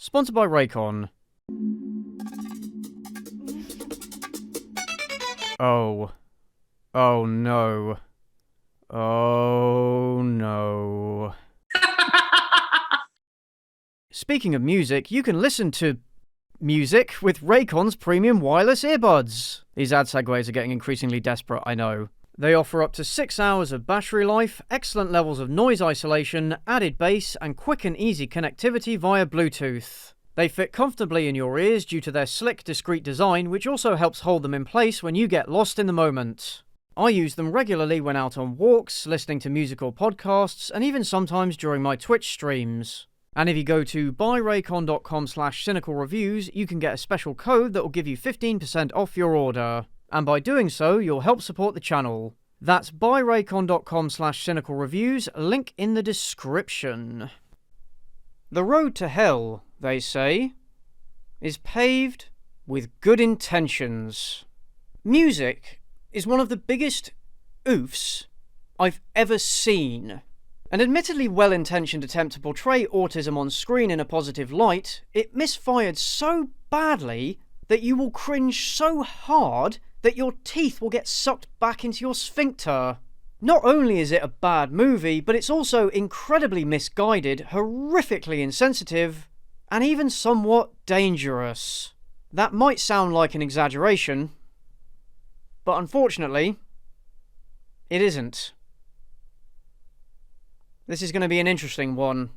Sponsored by Raycon. Oh. Oh no. Oh no. Speaking of music, you can listen to music with Raycon's premium wireless earbuds. These ad segues are getting increasingly desperate, I know. They offer up to 6 hours of battery life, excellent levels of noise isolation, added bass, and quick and easy connectivity via Bluetooth. They fit comfortably in your ears due to their slick, discreet design, which also helps hold them in place when you get lost in the moment. I use them regularly when out on walks, listening to musical podcasts, and even sometimes during my Twitch streams. And if you go to buyraycon.com/cynicalreviews, you can get a special code that will give you 15% off your order. And by doing so, you'll help support the channel. That's buyraycon.com/cynicalreviews, link in the description. The road to hell, they say, is paved with good intentions. Music is one of the biggest oofs I've ever seen. An admittedly well-intentioned attempt to portray autism on screen in a positive light, it misfired so badly that you will cringe so hard that your teeth will get sucked back into your sphincter. Not only is it a bad movie, but it's also incredibly misguided, horrifically insensitive, and even somewhat dangerous. That might sound like an exaggeration, but unfortunately, it isn't. This is going to be an interesting one.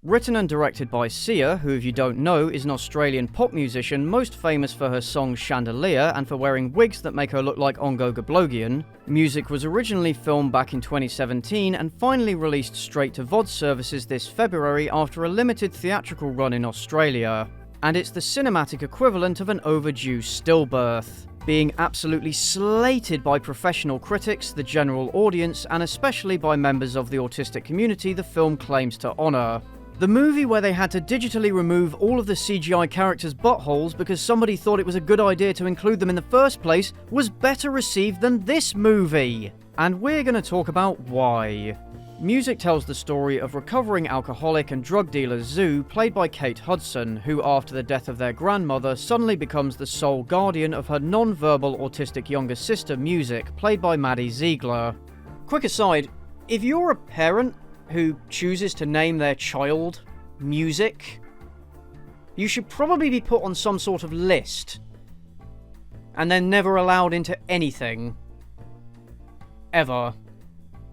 Written and directed by Sia, who, if you don't know, is an Australian pop musician most famous for her song Chandelier and for wearing wigs that make her look like Ongo Gablogian, music was originally filmed back in 2017 and finally released straight to VOD services this February after a limited theatrical run in Australia. And it's the cinematic equivalent of an overdue stillbirth, being absolutely slated by professional critics, the general audience, and especially by members of the autistic community the film claims to honour. The movie where they had to digitally remove all of the CGI characters' buttholes because somebody thought it was a good idea to include them in the first place was better received than this movie. And we're going to talk about why. Music tells the story of recovering alcoholic and drug dealer Zoo, played by Kate Hudson, who after the death of their grandmother suddenly becomes the sole guardian of her non-verbal autistic younger sister Music, played by Maddie Ziegler. Quick aside, if you're a parent who chooses to name their child Music, you should probably be put on some sort of list and then never allowed into anything. Ever.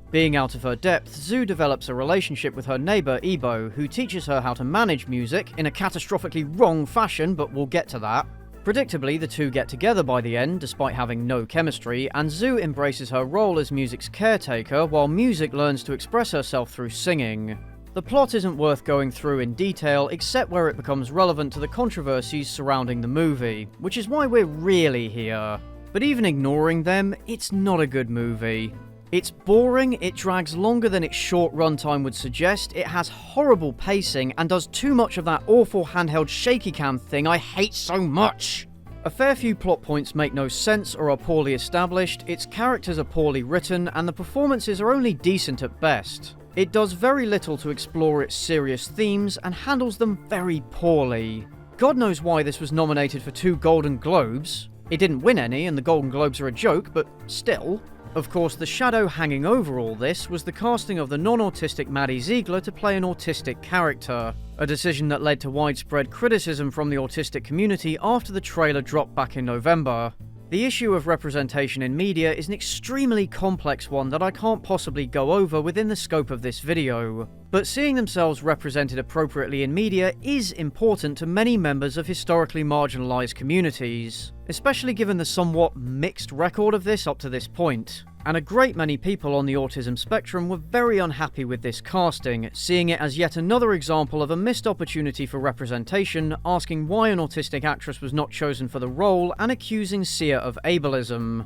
Being out of her depth, Zoo develops a relationship with her neighbour Ebo, who teaches her how to manage music in a catastrophically wrong fashion, but we'll get to that. Predictably, the two get together by the end, despite having no chemistry, and Zoo embraces her role as Music's caretaker, while Music learns to express herself through singing. The plot isn't worth going through in detail, except where it becomes relevant to the controversies surrounding the movie, which is why we're really here. But even ignoring them, it's not a good movie. It's boring, it drags longer than its short runtime would suggest, it has horrible pacing, and does too much of that awful handheld shaky cam thing I hate so much. A fair few plot points make no sense or are poorly established, its characters are poorly written, and the performances are only decent at best. It does very little to explore its serious themes, and handles them very poorly. God knows why this was nominated for 2 Golden Globes. It didn't win any, and the Golden Globes are a joke, but still. Of course, the shadow hanging over all this was the casting of the non-autistic Maddie Ziegler to play an autistic character, a decision that led to widespread criticism from the autistic community after the trailer dropped back in November. The issue of representation in media is an extremely complex one that I can't possibly go over within the scope of this video, but seeing themselves represented appropriately in media is important to many members of historically marginalised communities, especially given the somewhat mixed record of this up to this point. And a great many people on the autism spectrum were very unhappy with this casting, seeing it as yet another example of a missed opportunity for representation, asking why an autistic actress was not chosen for the role, and accusing Sia of ableism.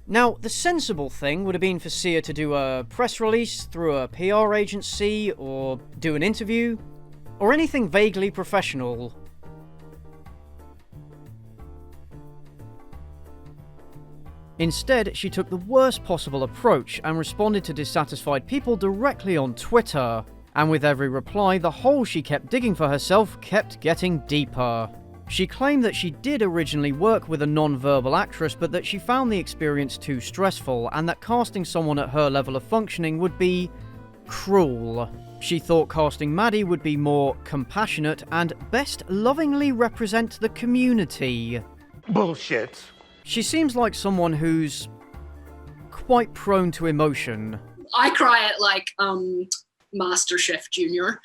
Now, the sensible thing would have been for Sia to do a press release through a PR agency, or do an interview, or anything vaguely professional. Instead, she took the worst possible approach and responded to dissatisfied people directly on Twitter. And with every reply, the hole she kept digging for herself kept getting deeper. She claimed that she did originally work with a non-verbal actress, but that she found the experience too stressful, and that casting someone at her level of functioning would be cruel. She thought casting Maddie would be more compassionate and best lovingly represent the community. Bullshit. She seems like someone who's quite prone to emotion. I cry at like MasterChef Junior.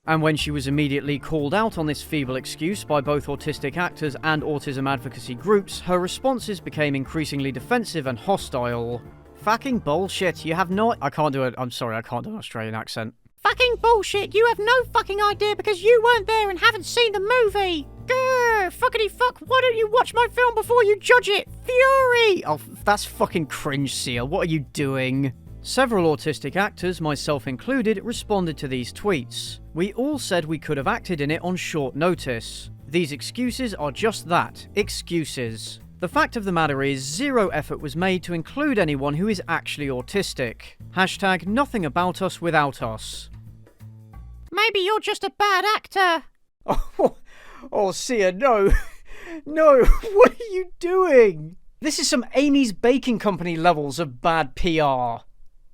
And when she was immediately called out on this feeble excuse by both autistic actors and autism advocacy groups, her responses became increasingly defensive and hostile. Fucking bullshit, you have no— I can't do it, I'm sorry, I can't do an Australian accent. Fucking bullshit, you have no fucking idea because you weren't there and haven't seen the movie! Grr, fuckity fuck, why don't you watch my film before you judge it? Fury! Oh, that's fucking cringe, Sia, what are you doing? Several autistic actors, myself included, responded to these tweets. We all said we could have acted in it on short notice. These excuses are just that, excuses. The fact of the matter is, zero effort was made to include anyone who is actually autistic. Hashtag nothing about us without us. Maybe you're just a bad actor. Oh, Sia, no. No, what are you doing? This is some Amy's Baking Company levels of bad PR.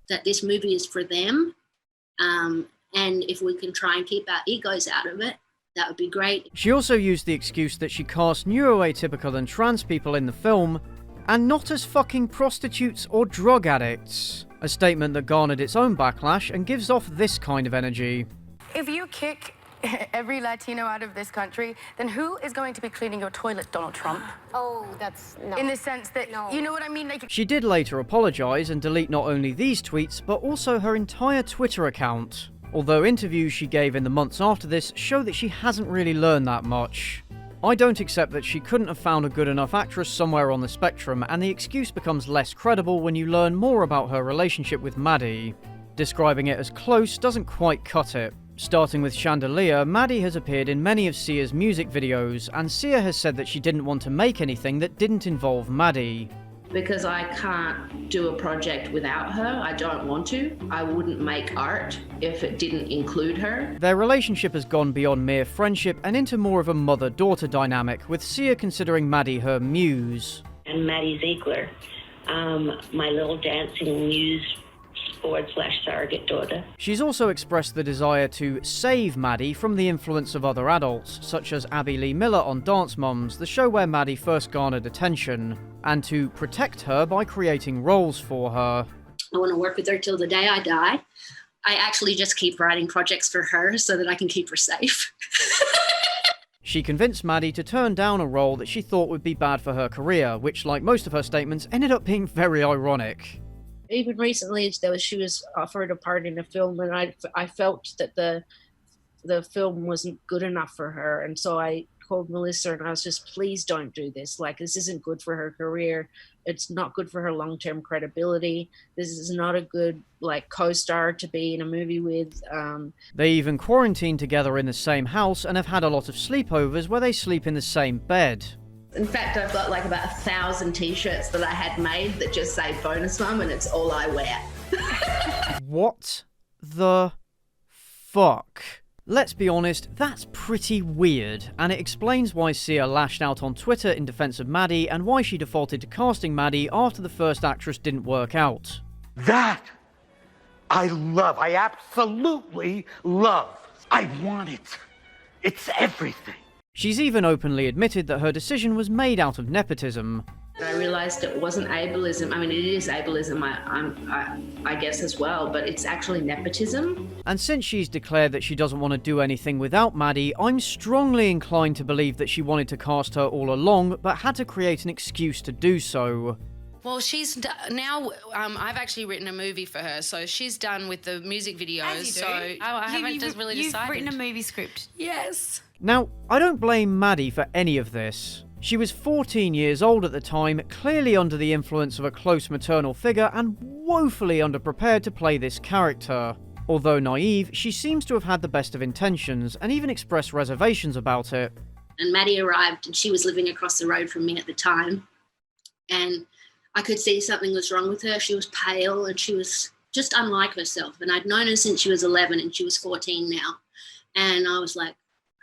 That this movie is for them, and if we can try and keep our egos out of it, that would be great. She also used the excuse that she cast neuroatypical and trans people in the film, and not as fucking prostitutes or drug addicts. A statement that garnered its own backlash and gives off this kind of energy. If you kick every Latino out of this country, then who is going to be cleaning your toilet, Donald Trump? Oh, that's no. In the sense that, No. you know what I mean? Like, She did later apologise and delete not only these tweets, but also her entire Twitter account. Although interviews she gave in the months after this show that she hasn't really learned that much. I don't accept that she couldn't have found a good enough actress somewhere on the spectrum, and the excuse becomes less credible when you learn more about her relationship with Maddie. Describing it as close doesn't quite cut it. Starting with Chandelier, Maddie has appeared in many of Sia's music videos, and Sia has said that she didn't want to make anything that didn't involve Maddie. Because I can't do a project without her. I don't want to. I wouldn't make art if it didn't include her. Their relationship has gone beyond mere friendship and into more of a mother-daughter dynamic, with Sia considering Maddie her muse. And Maddie Ziegler, my little dancing muse /surrogate daughter. She's also expressed the desire to save Maddie from the influence of other adults, such as Abby Lee Miller on Dance Moms, the show where Maddie first garnered attention, and to protect her by creating roles for her. I want to work with her till the day I die. I actually just keep writing projects for her so that I can keep her safe. She convinced Maddie to turn down a role that she thought would be bad for her career, which, like most of her statements, ended up being very ironic. Even recently, she was offered a part in a film, and I felt that the film wasn't good enough for her, and so I called Melissa and I was just, please don't do this. Like, this isn't good for her career. It's not good for her long-term credibility. This is not a good co-star to be in a movie with. They even quarantined together in the same house and have had a lot of sleepovers where they sleep in the same bed. In fact, I've got about 1,000 t-shirts that I had made that just say bonus mum, and it's all I wear. What the fuck? Let's be honest, that's pretty weird, and it explains why Sia lashed out on Twitter in defense of Maddie and why she defaulted to casting Maddie after the first actress didn't work out. That I love. I absolutely love. I want it. It's everything. She's even openly admitted that her decision was made out of nepotism. I realized it wasn't ableism. I mean, it is ableism, I guess, as well, but it's actually nepotism. And since she's declared that she doesn't want to do anything without Maddie, I'm strongly inclined to believe that she wanted to cast her all along, but had to create an excuse to do so. Well, she's now. I've actually written a movie for her, so she's done with the music videos. As you do. So I haven't just really decided. You've written a movie script. Yes. Now, I don't blame Maddie for any of this. She was 14 years old at the time, clearly under the influence of a close maternal figure and woefully underprepared to play this character. Although naive, she seems to have had the best of intentions and even expressed reservations about it. And Maddie arrived and she was living across the road from me at the time. And I could see something was wrong with her. She was pale and she was just unlike herself. And I'd known her since she was 11 and she was 14 now. And I was like,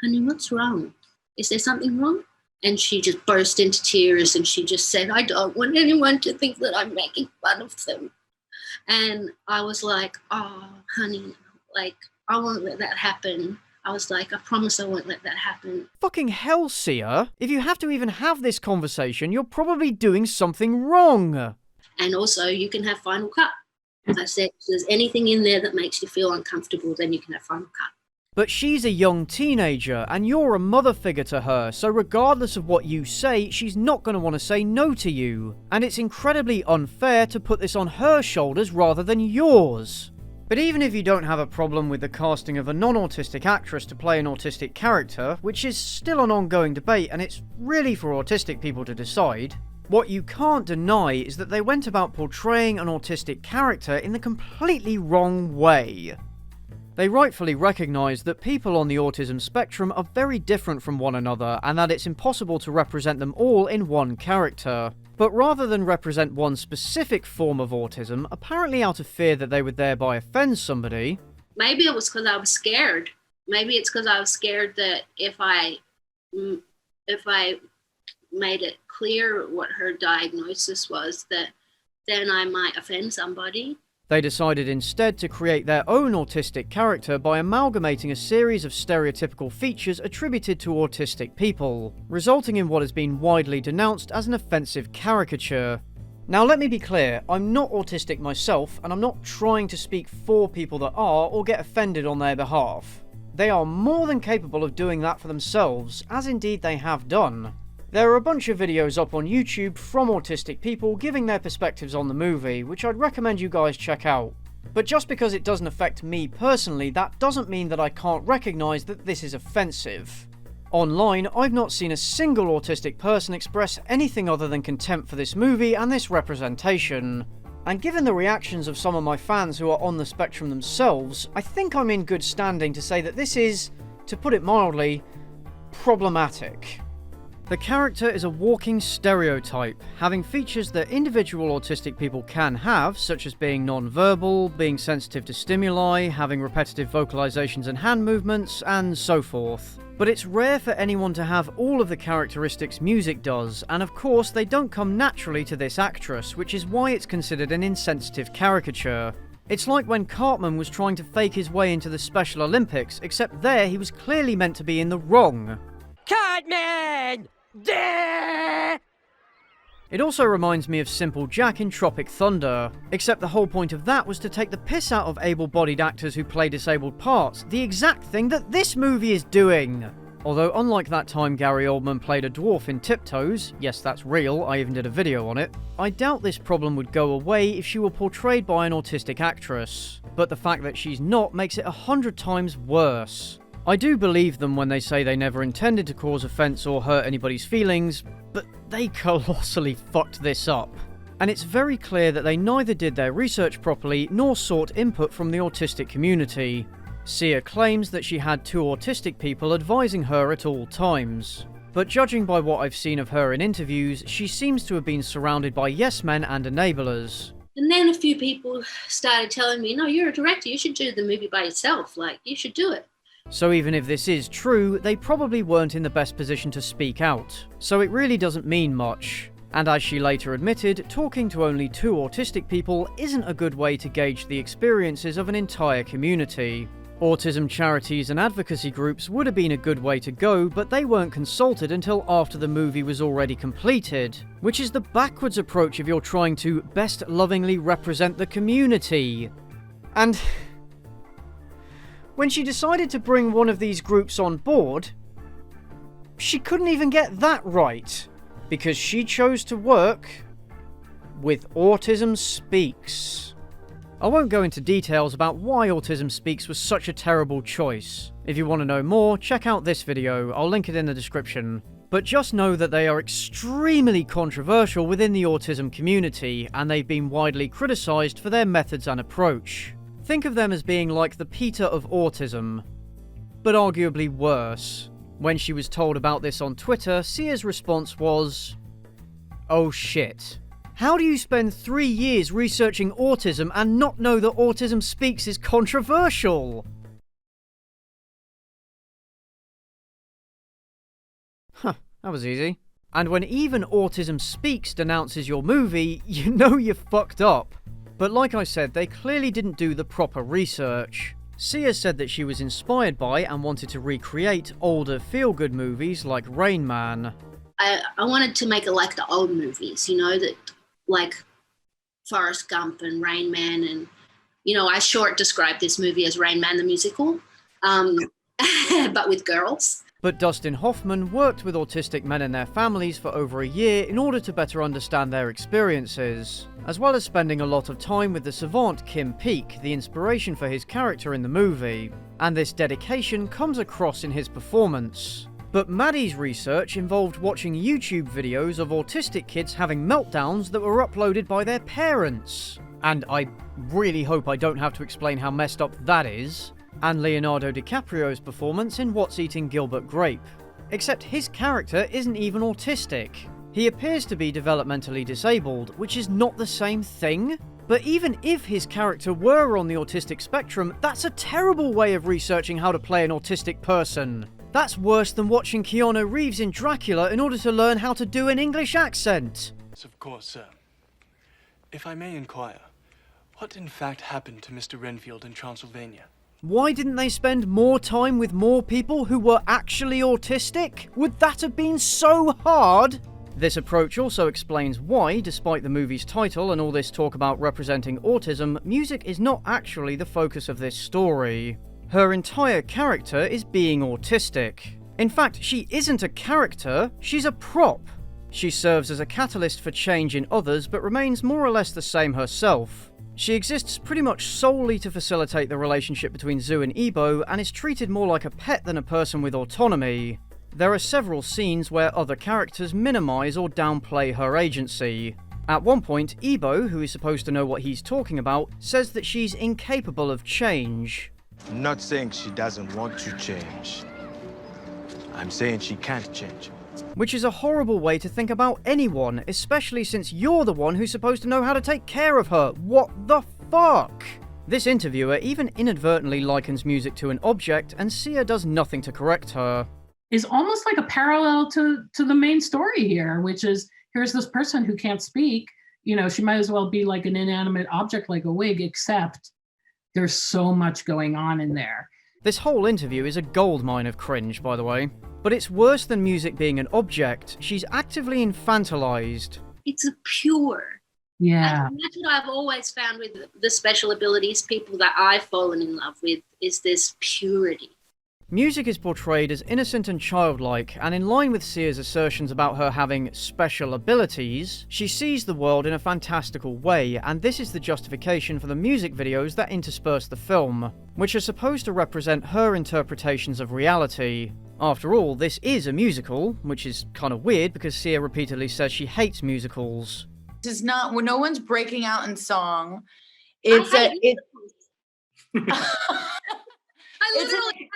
honey, what's wrong? Is there something wrong? And she just burst into tears and she just said, I don't want anyone to think that I'm making fun of them. And I was like, oh, honey, like, I won't let that happen. I was like, I promise I won't let that happen. Fucking hell, Sia. If you have to even have this conversation, you're probably doing something wrong. And also, you can have Final Cut. I said, if there's anything in there that makes you feel uncomfortable, then you can have Final Cut. But she's a young teenager, and you're a mother figure to her, so regardless of what you say, she's not going to want to say no to you. And it's incredibly unfair to put this on her shoulders rather than yours. But even if you don't have a problem with the casting of a non-autistic actress to play an autistic character, which is still an ongoing debate and it's really for autistic people to decide, what you can't deny is that they went about portraying an autistic character in the completely wrong way. They rightfully recognise that people on the autism spectrum are very different from one another and that it's impossible to represent them all in one character. But rather than represent one specific form of autism, apparently out of fear that they would thereby offend somebody... Maybe it was because I was scared. Maybe it's because I was scared that if I made it clear what her diagnosis was, that then I might offend somebody. They decided instead to create their own autistic character by amalgamating a series of stereotypical features attributed to autistic people, resulting in what has been widely denounced as an offensive caricature. Now let me be clear, I'm not autistic myself, and I'm not trying to speak for people that are or get offended on their behalf. They are more than capable of doing that for themselves, as indeed they have done. There are a bunch of videos up on YouTube from autistic people giving their perspectives on the movie, which I'd recommend you guys check out. But just because it doesn't affect me personally, that doesn't mean that I can't recognise that this is offensive. Online, I've not seen a single autistic person express anything other than contempt for this movie and this representation. And given the reactions of some of my fans who are on the spectrum themselves, I think I'm in good standing to say that this is, to put it mildly, problematic. The character is a walking stereotype, having features that individual autistic people can have, such as being non-verbal, being sensitive to stimuli, having repetitive vocalizations and hand movements, and so forth. But it's rare for anyone to have all of the characteristics music does, and of course they don't come naturally to this actress, which is why it's considered an insensitive caricature. It's like when Cartman was trying to fake his way into the Special Olympics, except there he was clearly meant to be in the wrong. Cartman! It also reminds me of Simple Jack in Tropic Thunder, except the whole point of that was to take the piss out of able-bodied actors who play disabled parts, the exact thing that this movie is doing! Although unlike that time Gary Oldman played a dwarf in Tiptoes, yes that's real, I even did a video on it, I doubt this problem would go away if she were portrayed by an autistic actress. But the fact that she's not makes it 100 times worse. I do believe them when they say they never intended to cause offence or hurt anybody's feelings, but they colossally fucked this up. And it's very clear that they neither did their research properly nor sought input from the autistic community. Sia claims that she had 2 autistic people advising her at all times. But judging by what I've seen of her in interviews, she seems to have been surrounded by yes men and enablers. And then a few people started telling me, no, you're a director, you should do the movie by yourself, like, you should do it. So even if this is true, they probably weren't in the best position to speak out. So it really doesn't mean much. And as she later admitted, talking to only 2 autistic people isn't a good way to gauge the experiences of an entire community. Autism charities and advocacy groups would have been a good way to go, but they weren't consulted until after the movie was already completed, which is the backwards approach if you're trying to best lovingly represent the community. And when she decided to bring one of these groups on board, she couldn't even get that right, because she chose to work with Autism Speaks. I won't go into details about why Autism Speaks was such a terrible choice. If you want to know more, check out this video, I'll link it in the description. But just know that they are extremely controversial within the autism community, and they've been widely criticised for their methods and approach. Think of them as being like the Peter of autism, but arguably worse. When she was told about this on Twitter, Sia's response was, "Oh shit. How do you spend 3 years researching autism and not know that Autism Speaks is controversial? Huh, that was easy. And when even Autism Speaks denounces your movie, you know you fucked up. But like I said, they clearly didn't do the proper research. Sia said that she was inspired by and wanted to recreate older feel-good movies like Rain Man. I wanted to make it like the old movies, you know, that like Forrest Gump and Rain Man, and, you know, I short described this movie as Rain Man the musical, but with girls. But Dustin Hoffman worked with autistic men and their families for over a year in order to better understand their experiences, as well as spending a lot of time with the savant Kim Peek, the inspiration for his character in the movie. And this dedication comes across in his performance. But Maddie's research involved watching YouTube videos of autistic kids having meltdowns that were uploaded by their parents. And I really hope I don't have to explain how messed up that is. And Leonardo DiCaprio's performance in What's Eating Gilbert Grape. Except his character isn't even autistic. He appears to be developmentally disabled, which is not the same thing. But even if his character were on the autistic spectrum, that's a terrible way of researching how to play an autistic person. That's worse than watching Keanu Reeves in Dracula in order to learn how to do an English accent. Of course, sir. If I may inquire, what in fact happened to Mr. Renfield in Transylvania? Why didn't they spend more time with more people who were actually autistic? Would that have been so hard? This approach also explains why, despite the movie's title and all this talk about representing autism, music is not actually the focus of this story. Her entire character is being autistic. In fact, she isn't a character, she's a prop. She serves as a catalyst for change in others, but remains more or less the same herself. She exists pretty much solely to facilitate the relationship between Zoo and Ebo, and is treated more like a pet than a person with autonomy. There are several scenes where other characters minimize or downplay her agency. At one point, Ebo, who is supposed to know what he's talking about, says that she's incapable of change. I'm not saying she doesn't want to change. I'm saying she can't change. Which is a horrible way to think about anyone, especially since you're the one who's supposed to know how to take care of her. What the fuck? This interviewer even inadvertently likens music to an object, and Sia does nothing to correct her. Is almost like a parallel to the main story here, which is, here's this person who can't speak. You know, she might as well be like an inanimate object like a wig, except there's so much going on in there. This whole interview is a goldmine of cringe, by the way. But it's worse than music being an object. She's actively infantilized. It's a pure. Yeah. And that's what I've always found with the special abilities people that I've fallen in love with, is this purity. Music is portrayed as innocent and childlike, and in line with Sia's assertions about her having special abilities, she sees the world in a fantastical way, and this is the justification for the music videos that intersperse the film, which are supposed to represent her interpretations of reality. After all, this is a musical, which is kind of weird because Sia repeatedly says she hates musicals. This is not, well, no one's breaking out in song. I literally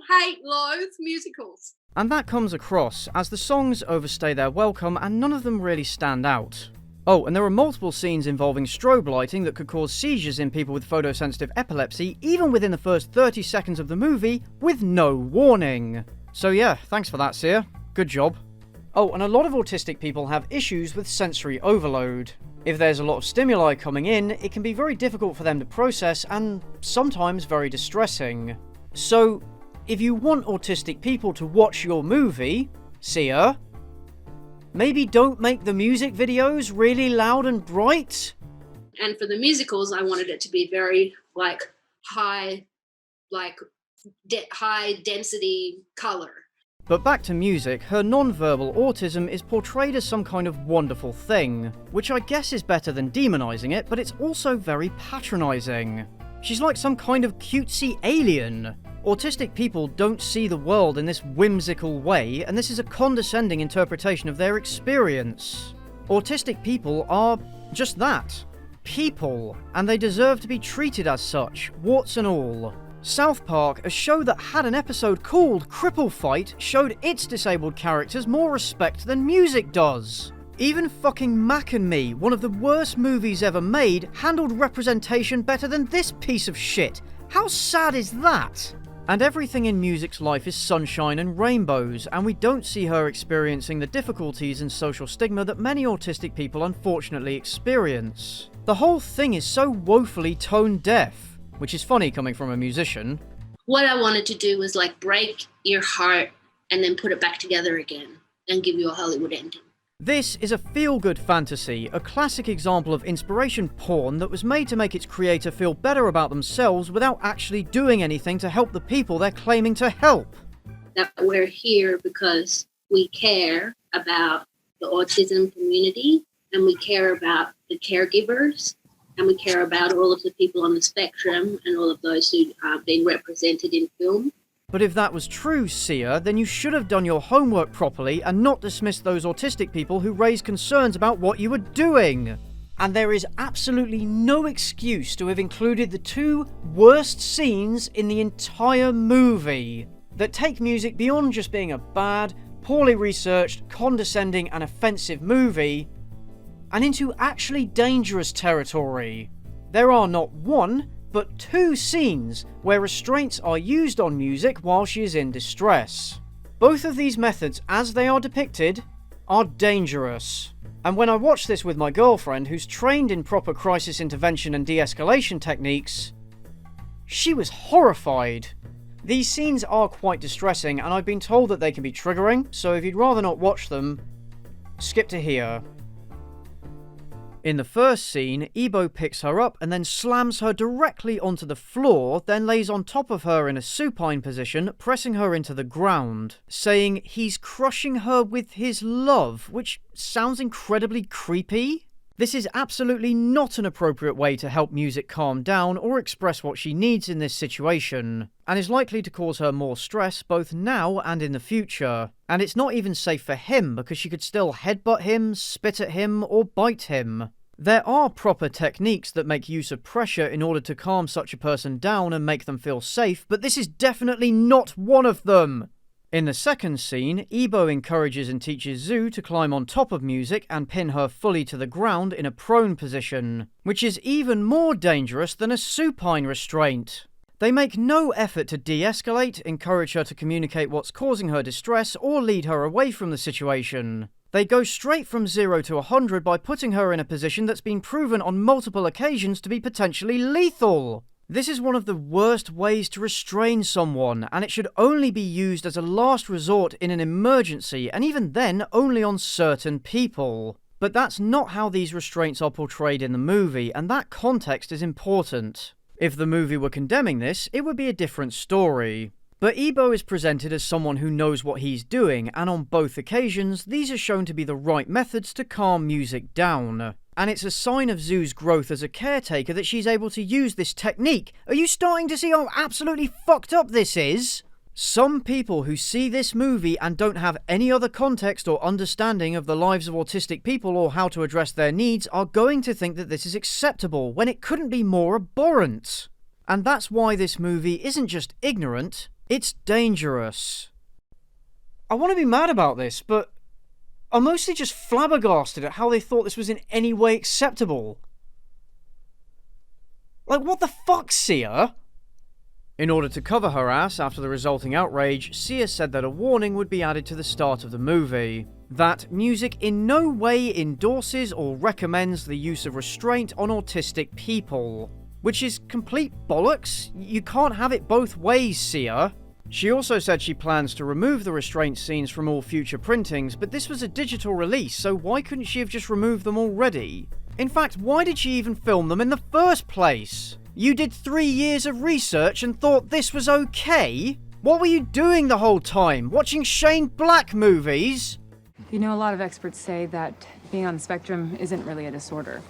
hate, loathe musicals. And that comes across, as the songs overstay their welcome and none of them really stand out. Oh, and there are multiple scenes involving strobe lighting that could cause seizures in people with photosensitive epilepsy, even within the first 30 seconds of the movie, with no warning. So yeah, thanks for that, Sia. Good job. Oh, and a lot of autistic people have issues with sensory overload. If there's a lot of stimuli coming in, it can be very difficult for them to process and sometimes very distressing. So, if you want autistic people to watch your movie, Sia, maybe don't make the music videos really loud and bright. And for the musicals, I wanted it to be very high density color. But back to music, her non-verbal autism is portrayed as some kind of wonderful thing, which I guess is better than demonizing it, but it's also very patronizing. She's like some kind of cutesy alien. Autistic people don't see the world in this whimsical way, and this is a condescending interpretation of their experience. Autistic people are just that. People, and they deserve to be treated as such, warts and all. South Park, a show that had an episode called Cripple Fight, showed its disabled characters more respect than music does. Even fucking Mac and Me, one of the worst movies ever made, handled representation better than this piece of shit. How sad is that? And everything in music's life is sunshine and rainbows, and we don't see her experiencing the difficulties and social stigma that many autistic people unfortunately experience. The whole thing is so woefully tone deaf, which is funny coming from a musician. What I wanted to do was like break your heart and then put it back together again and give you a Hollywood ending. This is a feel-good fantasy, a classic example of inspiration porn that was made to make its creator feel better about themselves without actually doing anything to help the people they're claiming to help. That we're here because we care about the autism community, and we care about the caregivers, and we care about all of the people on the spectrum and all of those who are being represented in film. But if that was true, Sia, then you should have done your homework properly and not dismissed those autistic people who raised concerns about what you were doing. And there is absolutely no excuse to have included the two worst scenes in the entire movie that take music beyond just being a bad, poorly researched, condescending and offensive movie and into actually dangerous territory. There are not one, but two scenes where restraints are used on music while she is in distress. Both of these methods, as they are depicted, are dangerous. And when I watched this with my girlfriend, who's trained in proper crisis intervention and de-escalation techniques, she was horrified. These scenes are quite distressing, and I've been told that they can be triggering, so if you'd rather not watch them, skip to here. In the first scene, Ebo picks her up and then slams her directly onto the floor, then lays on top of her in a supine position, pressing her into the ground, saying he's crushing her with his love, which sounds incredibly creepy. This is absolutely not an appropriate way to help music calm down or express what she needs in this situation, and is likely to cause her more stress both now and in the future. And it's not even safe for him, because she could still headbutt him, spit at him, or bite him. There are proper techniques that make use of pressure in order to calm such a person down and make them feel safe, but this is definitely not one of them! In the second scene, Ebo encourages and teaches Zoo to climb on top of music and pin her fully to the ground in a prone position, which is even more dangerous than a supine restraint. They make no effort to de-escalate, encourage her to communicate what's causing her distress, or lead her away from the situation. They go straight from 0 to 100 by putting her in a position that's been proven on multiple occasions to be potentially lethal. This is one of the worst ways to restrain someone, and it should only be used as a last resort in an emergency, and even then only on certain people. But that's not how these restraints are portrayed in the movie, and that context is important. If the movie were condemning this, it would be a different story. But Ebo is presented as someone who knows what he's doing, and on both occasions, these are shown to be the right methods to calm music down. And it's a sign of Zoo's growth as a caretaker that she's able to use this technique. Are you starting to see how absolutely fucked up this is? Some people who see this movie and don't have any other context or understanding of the lives of autistic people or how to address their needs are going to think that this is acceptable when it couldn't be more abhorrent. And that's why this movie isn't just ignorant, it's dangerous. I want to be mad about this, but I'm mostly just flabbergasted at how they thought this was in any way acceptable. Like, what the fuck, Sia? In order to cover her ass after the resulting outrage, Sia said that a warning would be added to the start of the movie. That music in no way endorses or recommends the use of restraint on autistic people. Which is complete bollocks. You can't have it both ways, Sia. She also said she plans to remove the restraint scenes from all future printings, but this was a digital release, so why couldn't she have just removed them already? In fact, why did she even film them in the first place? You did 3 years of research and thought this was okay? What were you doing the whole time? Watching Shane Black movies? You know, a lot of experts say that being on the spectrum isn't really a disorder.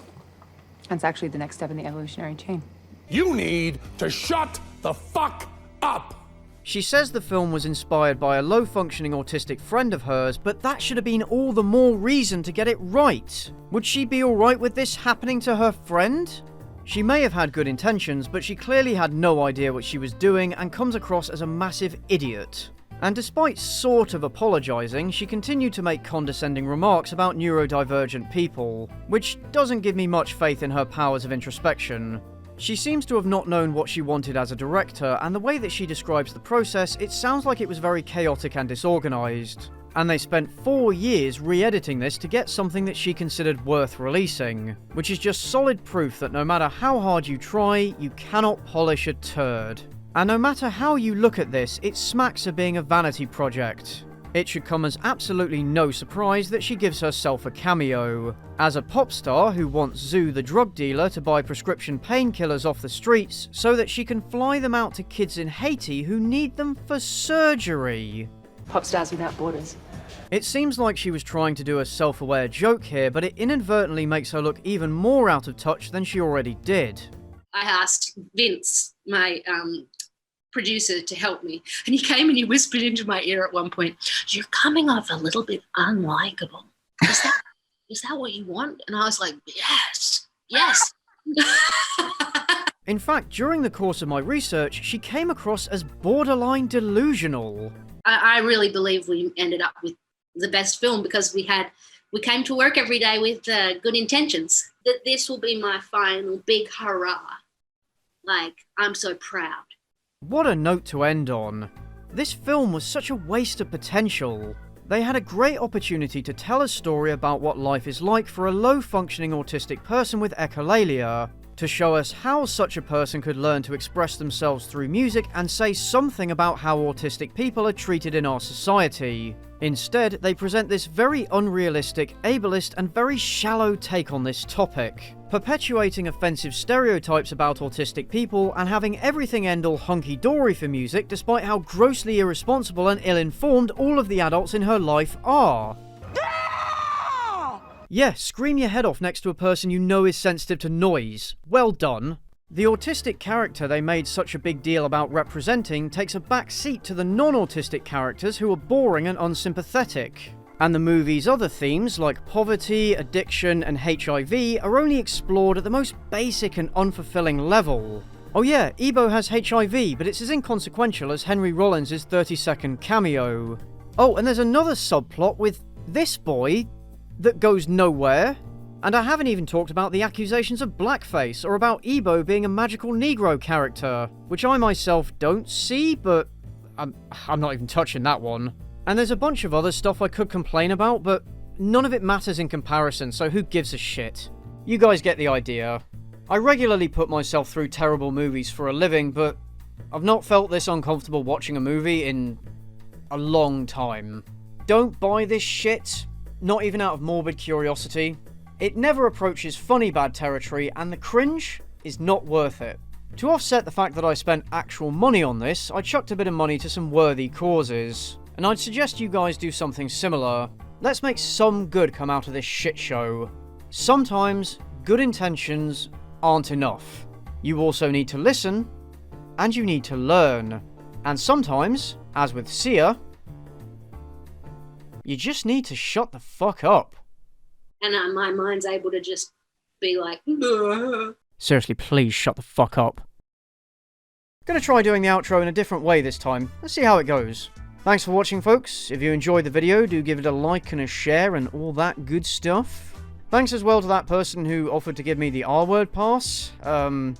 It's actually the next step in the evolutionary chain. You need to shut the fuck up! She says the film was inspired by a low-functioning autistic friend of hers, but that should have been all the more reason to get it right. Would she be alright with this happening to her friend? She may have had good intentions, but she clearly had no idea what she was doing and comes across as a massive idiot. And despite sort of apologising, she continued to make condescending remarks about neurodivergent people, which doesn't give me much faith in her powers of introspection. She seems to have not known what she wanted as a director, and the way that she describes the process, it sounds like it was very chaotic and disorganised. And they spent 4 years re-editing this to get something that she considered worth releasing, which is just solid proof that no matter how hard you try, you cannot polish a turd. And no matter how you look at this, it smacks of being a vanity project. It should come as absolutely no surprise that she gives herself a cameo. As a pop star who wants Zoo the drug dealer to buy prescription painkillers off the streets so that she can fly them out to kids in Haiti who need them for surgery. Pop stars without borders. It seems like she was trying to do a self-aware joke here, but it inadvertently makes her look even more out of touch than she already did. I asked Vince, my producer, to help me, and he came and he whispered into my ear at one point, "You're coming off a little bit unlikable. Is that what you want?" And I was like, yes. In fact, during the course of my research, she came across as borderline delusional. I really believe we ended up with the best film because we came to work every day with good intentions. That this will be my final big hurrah. Like, I'm so proud. What a note to end on. This film was such a waste of potential. They had a great opportunity to tell a story about what life is like for a low-functioning autistic person with echolalia, to show us how such a person could learn to express themselves through music and say something about how autistic people are treated in our society. Instead, they present this very unrealistic, ableist, and very shallow take on this topic, perpetuating offensive stereotypes about autistic people and having everything end all hunky-dory for music despite how grossly irresponsible and ill-informed all of the adults in her life are. Yeah, scream your head off next to a person you know is sensitive to noise. Well done. The autistic character they made such a big deal about representing takes a back seat to the non-autistic characters who are boring and unsympathetic. And the movie's other themes, like poverty, addiction, and HIV, are only explored at the most basic and unfulfilling level. Oh yeah, Ebo has HIV, but it's as inconsequential as Henry Rollins' 30-second cameo. Oh, and there's another subplot with this boy that goes nowhere. And I haven't even talked about the accusations of blackface, or about Ebo being a magical Negro character, which I myself don't see, but I'm not even touching that one. And there's a bunch of other stuff I could complain about, but none of it matters in comparison, so who gives a shit? You guys get the idea. I regularly put myself through terrible movies for a living, but I've not felt this uncomfortable watching a movie in a long time. Don't buy this shit, not even out of morbid curiosity. It never approaches funny bad territory, and the cringe is not worth it. To offset the fact that I spent actual money on this, I chucked a bit of money to some worthy causes. And I'd suggest you guys do something similar. Let's make some good come out of this shit show. Sometimes, good intentions aren't enough. You also need to listen, and you need to learn. And sometimes, as with Sia, you just need to shut the fuck up. And my mind's able to just be like, Seriously, please shut the fuck up. Gonna try doing the outro in a different way this time. Let's see how it goes. Thanks for watching, folks. If you enjoyed the video, do give it a like and a share and all that good stuff. Thanks as well to that person who offered to give me the R-word pass. I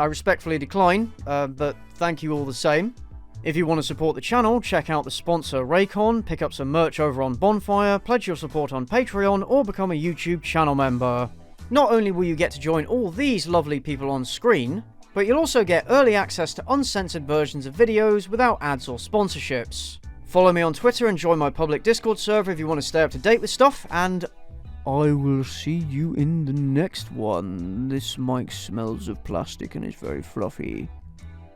respectfully decline, but thank you all the same. If you want to support the channel, check out the sponsor Raycon, pick up some merch over on Bonfire, pledge your support on Patreon, or become a YouTube channel member. Not only will you get to join all these lovely people on screen, but you'll also get early access to uncensored versions of videos without ads or sponsorships. Follow me on Twitter and join my public Discord server if you want to stay up to date with stuff, and I will see you in the next one. This mic smells of plastic and is very fluffy.